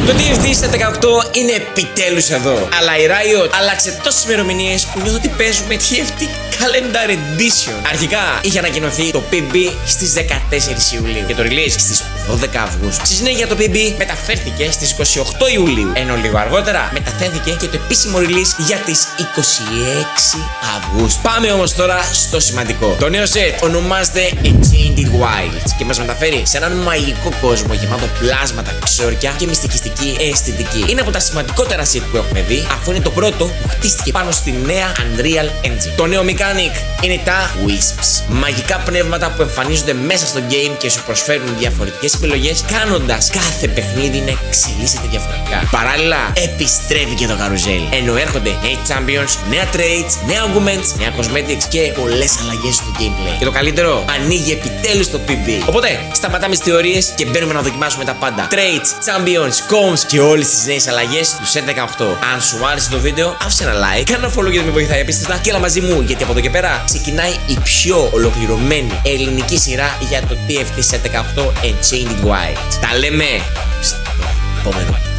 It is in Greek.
Το TFT στα 18 είναι επιτέλους εδώ. Αλλά η Riot άλλαξε τόσες ημερομηνίες που νιώθω ότι παίζουμε TFT Calendar Edition. Αρχικά είχε ανακοινωθεί το PB στις 14 Ιουλίου και το release στις 12 Αυγούστου. Στη συνέχεια το PB μεταφέρθηκε στις 28 Ιουλίου. Ενώ λίγο αργότερα μεταθέθηκε και το επίσημο release για τις 26 Αυγούστου. Πάμε όμως τώρα στο σημαντικό. Το νέο set ονομάζεται Enchanted Wilds και μας μεταφέρει σε έναν μαγικό κόσμο γεμάτο πλάσματα, ξόρκια και μυστικιστική αισθητική. Είναι από τα σημαντικότερα set που έχουμε δει, αφού είναι το πρώτο που χτίστηκε πάνω στη νέα Unreal Engine. Το νέο mechanic είναι τα Wisps. Μαγικά πνεύματα που εμφανίζονται μέσα στο game και σου προσφέρουν διαφορετικές επιλογές, κάνοντας κάθε παιχνίδι να εξελίσσεται διαφορετικά. Παράλληλα, επιστρέφει και το καρουζέλ. Ενώ έρχονται νέοι champions, νέα traits, νέα augments, νέα cosmetics και πολλές αλλαγές στο gameplay. Και το καλύτερο, ανοίγει επιτέλους το PB. Οπότε, σταματάμε τις θεωρίες και μπαίνουμε να δοκιμάσουμε τα πάντα. Traits, champions, coms και όλες τις νέες αλλαγές του set 18. Αν σου άρεσε το βίντεο, άφησε ένα like, κάνε ένα follow γιατί με βοηθάει απίστευτα και έλα μαζί μου, γιατί από εδώ και πέρα ξεκινάει η πιο ολοκληρωμένη ελληνική σειρά για το TFT set 18 Enchanted Wilds. Τα λέμε στο επόμενο.